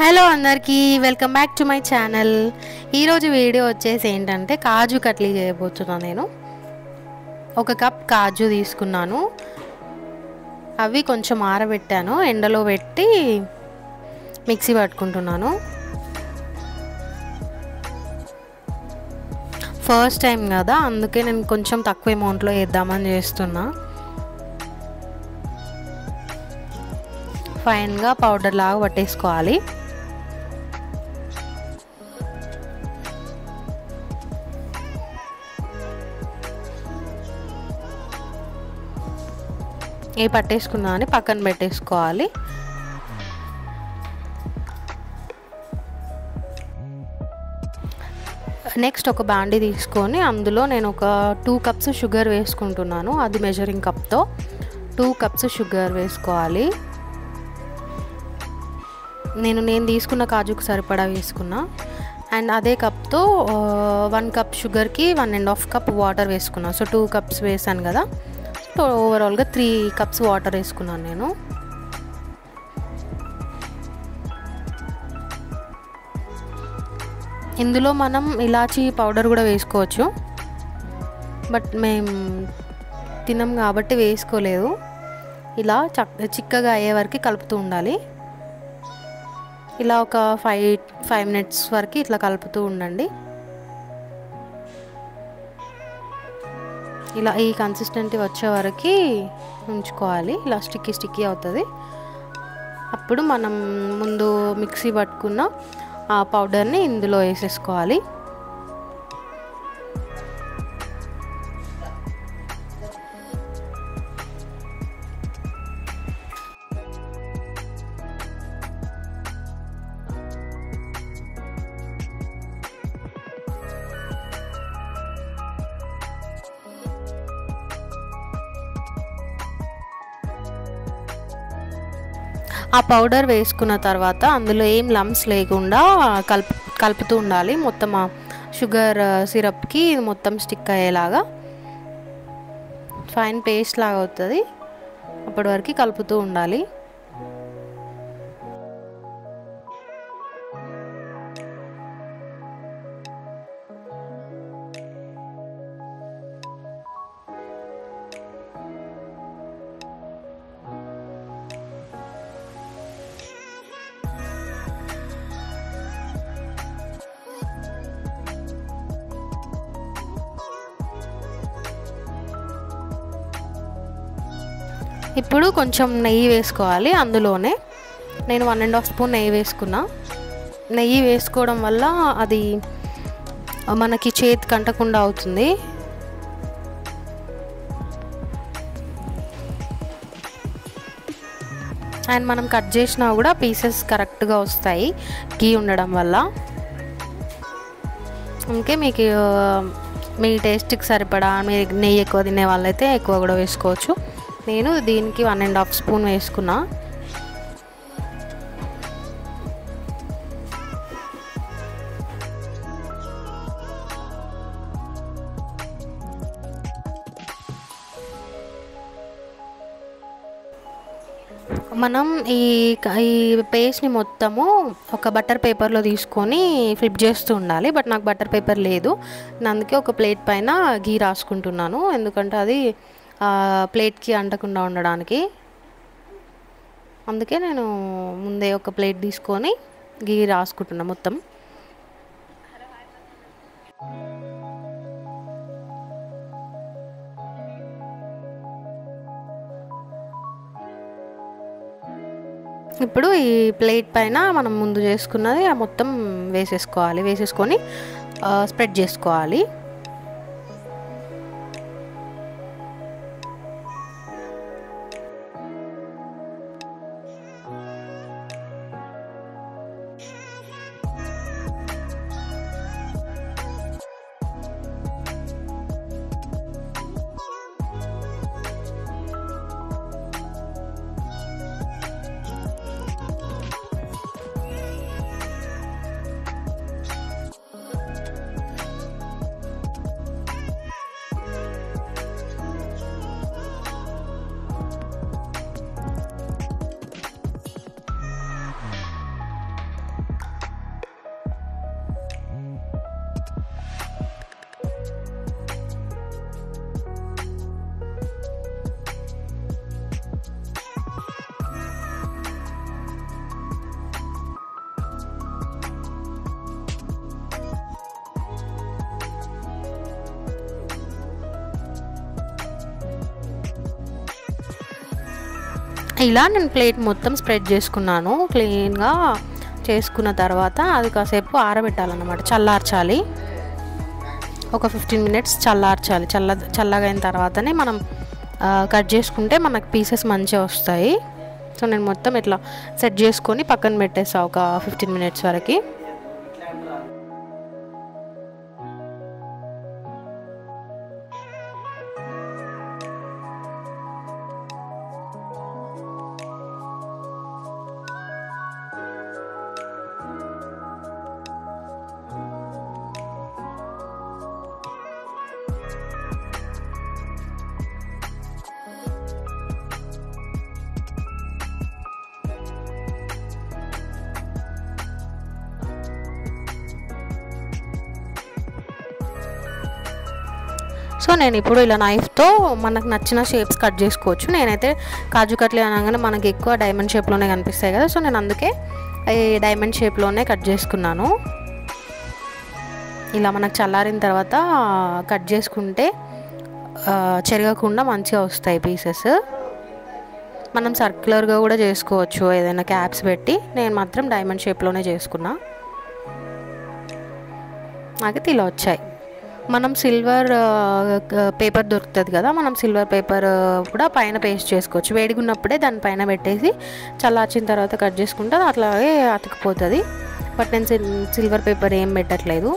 Hello అందరికీ welcome back to my channel. ఈరోజు video వచ్చేసి ఏంటంటే కాజు కట్లీ చేయబోతున్నాను. నేను ఒక కప్ కాజు తీసుకున్నాను. అవి కొంచెం ఆరబెట్టాను, ఎండలో పెట్టి మిక్సీ పట్టుకుంటున్నాను. ఫస్ట్ టైం కదా, అందుకే నేను కొంచెం తక్కువ అమౌంట్లో వేద్దామని చేస్తున్నా. ఫైన్గా పౌడర్ లాగా పట్టేసుకోవాలి. ఏ పట్టేసుకున్నా అని పక్కన పెట్టేసుకోవాలి. నెక్స్ట్ ఒక బాండీ తీసుకొని అందులో నేను ఒక 2 కప్స్ షుగర్ వేసుకుంటున్నాను. అది మెజరింగ్ కప్తో 2 కప్స్ షుగర్ వేసుకోవాలి. నేను తీసుకున్న కాజుకు సరిపడా వేసుకున్నా. అండ్ అదే కప్తో 1 కప్ షుగర్కి 1.5 కప్ వాటర్ వేసుకున్నా. సో 2 కప్స్ వేసాను కదా, సో ఓవరాల్గా 3 కప్స్ వాటర్ వేసుకున్నాను నేను. ఇందులో మనం ఇలాచీ పౌడర్ కూడా వేసుకోవచ్చు, బట్ మేము తినం కాబట్టి వేసుకోలేదు. ఇలా చిక్కగా అయ్యే వరకు కలుపుతూ ఉండాలి. ఇలా ఒక 5 మినిట్స్ వరకు ఇట్లా కలుపుతూ ఉండండి. ఇలా ఈ కన్సిస్టెన్సీ వచ్చే వరకు ఉంచుకోవాలి. ఇలా స్టిక్కీ అవుతుంది. అప్పుడు మనం ముందు మిక్సీ పట్టుకున్న ఆ పౌడర్ని ఇందులో వేసేసుకోవాలి. ఆ పౌడర్ వేసుకున్న తర్వాత అందులో ఏం లమ్స్ లేకుండా కలుపుతూ ఉండాలి. మొత్తం ఆ షుగర్ సిరప్కి మొత్తం స్టిక్ అయ్యేలాగా ఫైన్ పేస్ట్ లాగా అవుతుంది. అప్పటి వరకు కలుపుతూ ఉండాలి. ఇప్పుడు కొంచెం నెయ్యి వేసుకోవాలి. అందులోనే నేను 1.5 స్పూన్ నెయ్యి వేసుకున్నా. నెయ్యి వేసుకోవడం వల్ల అది మనకి చేతికి అంటకుండా అవుతుంది. అండ్ మనం కట్ చేసినా కూడా పీసెస్ కరెక్ట్గా వస్తాయి గీ ఉండడం వల్ల. అందుకే మీకు మీ టేస్ట్కి సరిపడా, మీరు నెయ్యి ఎక్కువ తినే వాళ్ళైతే ఎక్కువ కూడా వేసుకోవచ్చు. నేను దీనికి 1.5 స్పూన్ వేసుకున్నా. మనం ఈ పేస్ట్ని మొత్తము ఒక బటర్ పేపర్లో తీసుకొని ఫ్లిప్ చేస్తూ ఉండాలి. బట్ నాకు బటర్ పేపర్ లేదు, అందుకే ఒక ప్లేట్ పైన గీ రాసుకుంటున్నాను. ఎందుకంటే అది ప్లేట్కి అంటకుండా ఉండడానికి. అందుకే నేను ముందే ఒక ప్లేట్ తీసుకొని గీ రాసుకుంటున్నా మొత్తం. ఇప్పుడు ఈ ప్లేట్ పైన మనం ముందు చేసుకున్నది మొత్తం వేసేసుకోవాలి. వేసేసుకొని స్ప్రెడ్ చేసుకోవాలి. ఇలా నేను ప్లేట్ మొత్తం స్ప్రెడ్ చేసుకున్నాను. క్లీన్గా చేసుకున్న తర్వాత అది కాసేపు ఆరబెట్టాలన్నమాట, చల్లార్చాలి. ఒక 15 మినిట్స్ చల్లార్చాలి. చల్లగా అయిన తర్వాతనే మనం కట్ చేసుకుంటే మనకు పీసెస్ మంచిగా వస్తాయి. సో నేను మొత్తం ఇట్లా సెట్ చేసుకొని పక్కన పెట్టేసా ఒక 15 మినిట్స్ వరకు. సో నేను ఇప్పుడు ఇలా నైఫ్తో మనకు నచ్చిన షేప్స్ కట్ చేసుకోవచ్చు. నేనైతే కాజు కట్లీ అనగానే మనకి ఎక్కువ డైమండ్ షేప్లోనే కనిపిస్తాయి కదా, సో నేను అందుకే ఈ డైమండ్ షేప్లోనే కట్ చేసుకున్నాను. ఇలా మనకు చల్లారిన తర్వాత కట్ చేసుకుంటే చెరగకుండా మంచిగా వస్తాయి పీసెస్. మనం సర్క్యులర్గా కూడా చేసుకోవచ్చు ఏదైనా క్యాప్స్ పెట్టి. నేను మాత్రం డైమండ్ షేప్లోనే చేసుకున్నా. నాకైతే ఇలా వచ్చాయి. మనం సిల్వర్ పేపర్ దొరుకుతుంది కదా, మనం సిల్వర్ పేపర్ కూడా పైన పేస్ట్ చేసుకోవచ్చు. వేడిగా ఉన్నప్పుడే దానిపైన పెట్టేసి చల్లార్చిన తర్వాత కట్ చేసుకుంటే అట్లాగే అతుకుపోతుంది. బట్ నేను సిల్వర్ పేపర్ ఏం పెట్టట్లేదు,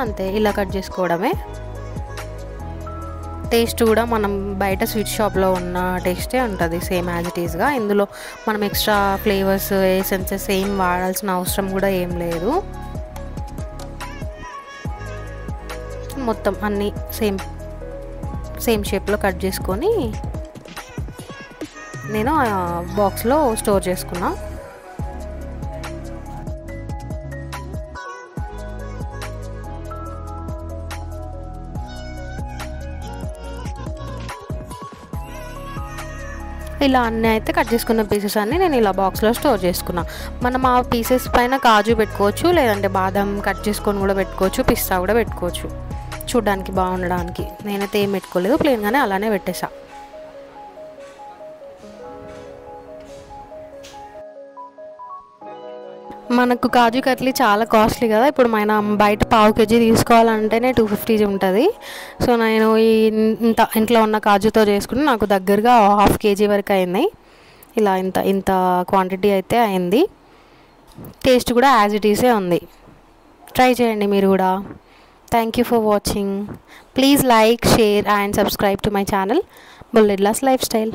అంతే. ఇలా కట్ చేసుకోవడమే. టేస్ట్ కూడా మనం బయట స్వీట్ షాప్లో ఉన్న టేస్టే ఉంటుంది, సేమ్ యాజ్ ఇట్ ఈస్గా. ఇందులో మనం ఎక్స్ట్రా ఫ్లేవర్స్ ఎసెన్సెస్ ఏం వాడాల్సిన అవసరం కూడా ఏం లేదు. మొత్తం అన్నీ సేమ్ షేప్లో కట్ చేసుకొని నేను బాక్స్లో స్టోర్ చేసుకున్నా. ఇలా అన్నీ అయితే కట్ చేసుకున్న పీసెస్ అన్నీ నేను ఇలా బాక్స్లో స్టోర్ చేసుకున్నా. మనం ఆ పీసెస్ పైన కాజు పెట్టుకోవచ్చు, లేదంటే బాదం కట్ చేసుకొని కూడా పెట్టుకోవచ్చు, పిస్తా కూడా పెట్టుకోవచ్చు చూడ్డానికి బాగుండడానికి. నేనైతే ఏం పెట్టుకోలేదు, ప్లెయిన్గానే అలానే పెట్టేసా. మనకు కాజు కట్లీ చాలా కాస్ట్లీ కదా. ఇప్పుడు మనం బయట పావు కేజీ తీసుకోవాలంటేనే 250 ఉంటుంది. సో నేను ఇంట్లో ఉన్న కాజుతో చేసుకుని నాకు దగ్గరగా 1/2 కేజీ వరకు అయింది. ఇలా ఇంత క్వాంటిటీ అయితే అయింది. టేస్ట్ కూడా యాజ్ ఇట్ ఈసే ఉంది. ట్రై చేయండి మీరు కూడా. Thank you for watching. Please like, share and subscribe to my channel Bulletla's Lifestyle.